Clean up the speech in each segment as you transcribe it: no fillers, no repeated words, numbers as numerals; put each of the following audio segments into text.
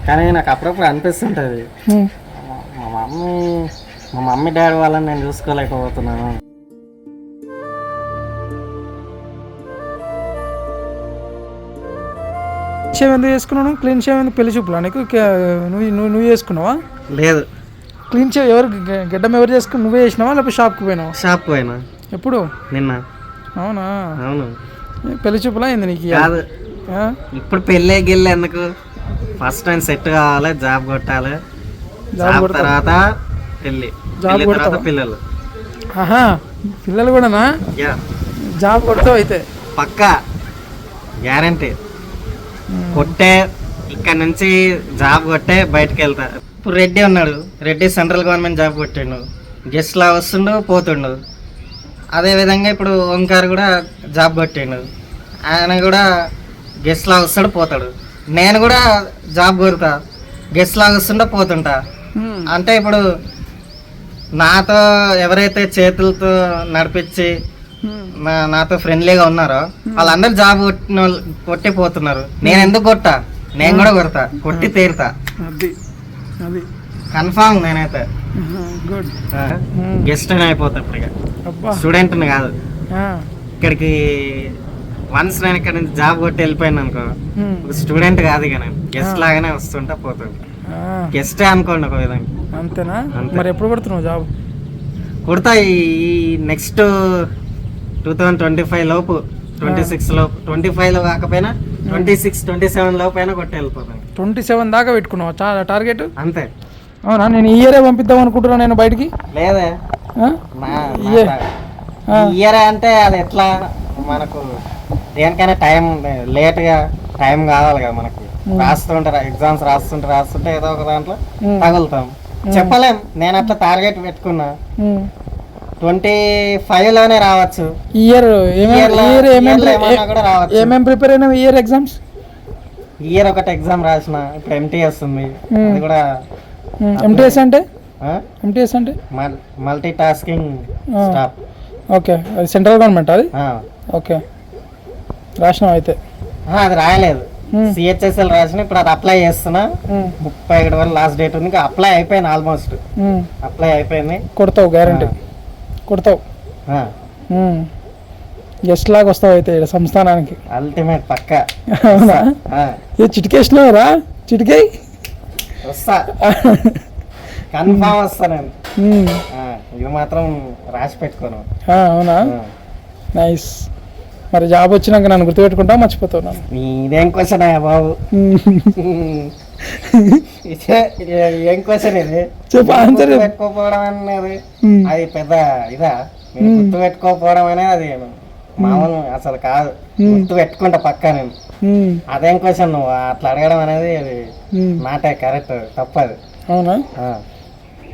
కానీ నాకు అప్పుడప్పుడు అనిపిస్తుంటుంది మా మమ్మీ మా మమ్మీ డాడీ వాళ్ళని నేను చూసుకోలేకపోతున్నాను. షేవ్ ఎందుకు చేసుకున్నాను? క్లీన్ షేవ్ ఎందుకు? పెళ్లి చూపులా నీకు? నువ్వు చేసుకున్నావా? లేదు, క్లీన్ షేవ్ ఎవరు గడ్డం ఎవరు చేసుకుని? నువ్వే చేసినావా లేకపోతే షాప్కి పోయినావా? షాప్కి పోయినా. ఎప్పుడు? నిన్న. అవునా? అవును. పెళ్లి చూపులా అయింది నీకు? కాదు, ఇప్పుడు పెళ్ళే గిల్లు ఎందుకు? ఫస్ట్ టైం సెట్ కావాలి, జాబ్ కొట్టాలి, జాబ్ తర్వాత పెళ్ళి, తర్వాత పిల్లలు. ఆహా, పిల్లలు కూడానా? జాబ్ కొడతావు అయితే? పక్కా గ్యారంటీ. కొట్టే ఇక్కడ నుంచి జాబ్ కొట్టే బయటకు వెళ్తా. ఇప్పుడు రెడ్డి ఉన్నాడు, రెడ్డి సెంట్రల్ గవర్నమెంట్ జాబ్ కొట్టిండు, గెస్ట్ లా వస్తుండు పోతుండు. అదేవిధంగా ఇప్పుడు ఓంకార్ కూడా జాబ్ కొట్టిండు, ఆయన కూడా గెస్ట్ లా వస్తాడు పోతాడు. నేను కూడా జాబ్ కొడతా, గెస్ట్ లా వస్తుండో పోతుంటా. అంటే ఇప్పుడు నాతో ఎవరైతే చేతులతో నడిపించి నాతో ఫ్రెండ్లీగా ఉన్నారో వాళ్ళందరూ జాబ్ కొట్టి పోతున్నారు. నేను ఎందుకు కొట్టా? నేను కూడా కొడతా, కొట్టి తీరుతా. అది కన్ఫామ్. నేనైతే గెస్ట్ అని అయిపోతా. ఇప్పటికే స్టూడెంట్ కాదు. ఇక్కడికి వన్స్ నేను ఇక్కడ నుంచి జాబ్ కొట్టి వెళ్ళిపోయాను అనుకో, స్టూడెంట్ కాదు ఇక, నేను గెస్ట్ లాగానే వస్తుంటా పోతుంటా. గెస్టే అనుకోండి ఒక విధంగా. అంతేనా? మరి ఎప్పుడు కొడుతున్నావు జాబ్? కొడతా ఈ నెక్స్ట్ 2025 లోపు, 26 లోపు, 25లో కాకపోయినా 26, 27 లోపు అయినా కొట్టి వెళ్ళిపోతాను. 27 దాకా పెట్టుకున్నావు టార్గెట్? అంతే. అవునా? నేను ఈ ఇయరే పంపిద్దాం అనుకుంటున్నా నేను బయటికి. లేదే, ఇయర్ అంటే అది ఎట్లా? మనకు దేనికైనా టైం లేట్గా టైం కావాలి కదా మనకి. రాస్తుంటారు ఎగ్జామ్స్, రాస్తుంటే ఏదో ఒక దాంట్లో తగులుతాం. చెప్పలేం. నేను అట్లా టార్గెట్ పెట్టుకున్నా 25 లోనే రావచ్చు. ఇయర్ ఏమేమి ప్రిపేర్ అయినా ఇయర్ ఎగ్జామ్స్? ఇయర్ ఒకటి ఎగ్జామ్ రాసిన, ఇప్పుడు ఎంటీఎస్ ఉంది. అది కూడా. ఎంటీఎస్ అంటే? ఎంటీఎస్ అంటే మల్టీ టాస్కింగ్ స్టాఫ్. ఓకే, అది సెంట్రల్ గవర్నమెంట్ అది? ఓకే, రాసినావు అయితే? అది రాయలేదు, సిహెచ్ఎస్ఎల్ రాసిన. ఇప్పుడు అది అప్లై చేస్తున్నా. 31 వరకు లాస్ట్ డేట్ ఉంది. అప్లై అయిపోయింది, ఆల్మోస్ట్ అప్లై అయిపోయింది. కొడతావు గ్యారంటీ? కొడతావు? గెస్ట్ లాగా వస్తావు అయితే సంస్థానానికి? అల్టిమేట్ పక్క. అవునా? చిటికేసినావురా? చిటికే వస్తా, కన్ఫామ్ వస్తా నేను. ఇది మాత్రం రాసి పెట్టుకోను. అవునా? నైస్. మరి జాబ్ వచ్చినాక నన్ను గుర్తుపెట్టుకుంటా, మర్చిపోతావు నన్ను? ఇదేం క్వశ్చన్ బాబు? ఏం క్వశ్చన్ ఇది? చెప్పు, ఆన్సర్. పెట్టుకోపోవడం అనేది అది పెద్ద ఇదా? గుర్తు పెట్టుకోపోవడం అనేది అది మామూలు అసలు కాదు. గుర్తు పెట్టుకుంటా పక్కా నేను. అదేం క్వశ్చన్ నువ్వు అట్లా అడగడం అనేది? అది నాటే కరెక్ట్, తప్పదు. అవునా?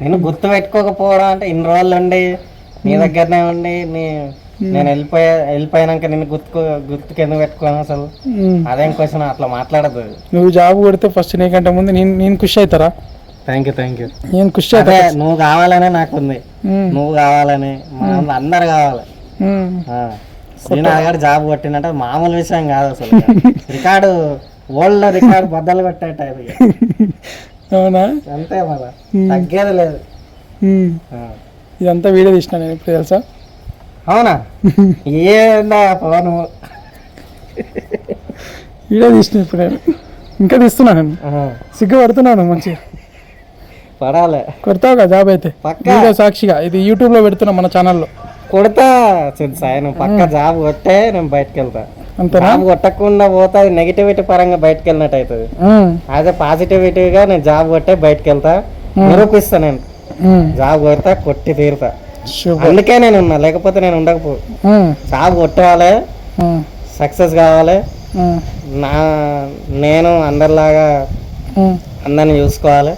నేను గుర్తు పెట్టుకోకపోవడం అంటే ఇన్ని రోజులు ఉండి నీ దగ్గరనే ఉండి నేను వెళ్ళిపోయాక నిన్ను గుర్తుకు ఎందుకు పెట్టుకోను అసలు? అదేం క్వశ్చన్? అట్లా మాట్లాడదు. నువ్వు జాబ్ కొడితే ఫస్ట్ నీకంటే ముందు నేను ఖుషి అవుతారా? Thank you. నేను ఖుషి అవుతా. నువ్వు కావాలనే నాకుంది, నువ్వు కావాలని, అందరు కావాలి. శ్రీనాథ్ గారు జాబ్ కొట్టినట్టు మామూలు విషయం కాదు అసలు. రికార్డు, ఓల్డ్ రికార్డు బద్దలు కొట్టేట. అవునా? అంతే, మళ్ళా తగ్గేది లేదు. ఇదంతా వీడియో తీసిన నేను ఇప్పుడు, తెలుసా? అవునా? ఏందా ఫోను వీడియో తీసిన ఇప్పుడు నేను, ఇంకా తీస్తున్నాను. సిగ్గుపడుతున్నాను మంచిగా. పడాలి. కొడతావు కదా జాబ్ అయితే? పక్కా సాక్షిగా ఇది యూట్యూబ్ లో పెడుతున్నా, మన ఛానల్లో కొడతా. నువ్వు పక్క జాబ్ కొట్టే నేను బయటకు వెళ్తా. అంతేనా? జాబ్ కొట్టకుండా పోతా, నెగిటివిటీ పరంగా బయటకు వెళ్ళినట్టు అవుతుంది. అదే పాజిటివిటీగా నేను జాబ్ కొట్టే బయటకు వెళ్తా, నిరూపిస్తా. నేను జాబ్ కొడతా, కొట్టి తీరుతా. అందుకే నేను ఉన్నా, లేకపోతే నేను ఉండకపో. జాబ్ కొట్టాలి, సక్సెస్ కావాలి. నేను అందరిలాగా అందరిని చూసుకోవాలి.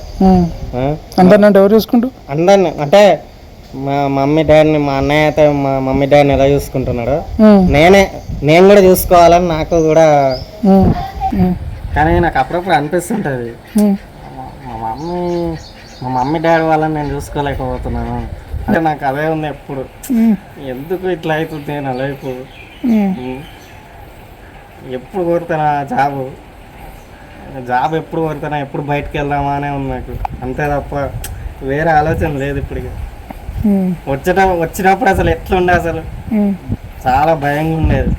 అందరిని అంటే ఎవరు చూసుకుంటూ? అందరిని అంటే మా మమ్మీ డాడీని, మా అన్నయ్య అయితే మా మమ్మీ డాడీని ఎలా చూసుకుంటున్నాడు, నేను కూడా చూసుకోవాలని నాకు కూడా. కానీ నాకు అప్పుడప్పుడు అనిపిస్తుంటది, మా మమ్మీ డాడీ వాళ్ళని నేను చూసుకోలేకపోతున్నాను. అంటే నాకు అదే ఉంది ఎప్పుడు. ఎందుకు ఇట్లా అవుతుంది నా లైఫ్? ఎప్పుడు కోరుతాను ఆ జాబు? జాబ్ ఎప్పుడు కొడతానా, ఎప్పుడు బయటకు వెళ్దామా అనే ఉంది నాకు, అంతే తప్ప వేరే ఆలోచన లేదు ఇప్పుడు ఇక. వచ్చినప్పుడు అసలు ఎట్లుండే, అసలు చాలా భయంగా ఉండేది.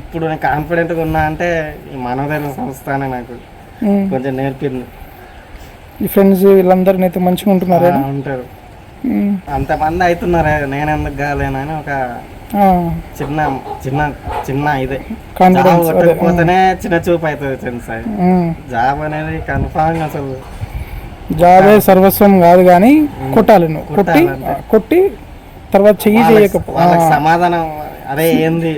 ఇప్పుడు నేను కాన్ఫిడెంట్గా ఉన్నా అంటే ఈ మనోధైర్య సంస్థనే నాకు కొంచెం నేర్పింది. ఈ ఫ్రెండ్స్ వీళ్ళందరూ నీతో మంచిగా ఉంటున్నారు, ఉంటారు. అంతమంది అవుతున్నారు, నేను ఎందుకు కాలేనని ఒక చిన్న చిన్న చిన్న ఇదే. జాబ్ కొట్టకపోతేనే చిన్న చూపు అవుతుంది ఫ్రెండ్స్. జాబ్ అనేది కన్ఫామ్, అసలు జాబే సర్వస్వం కాదు కానీ కొట్టాలి, నువ్వు కొట్టి తర్వాత చెయ్యి చేయకపో సమాధానం. అరే ఏంది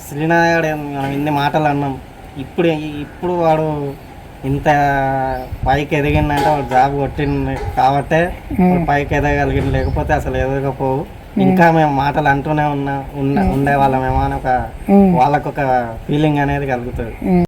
శ్రీనాథ్ మనం ఇన్ని మాటలు అన్నాం, ఇప్పుడు వాడు ఇంత పైకి ఎదిగిందంటే వాడు జాబ్ కొట్టింది కాబట్టే పైకి ఎదగలిగింది, లేకపోతే అసలు ఎదగకపోవు. ఇంకా మేము మాటలు అంటూనే ఉండేవాళ్ళమేమో అని వాళ్ళకు ఒక ఫీలింగ్ అనేది కలుగుతుంది.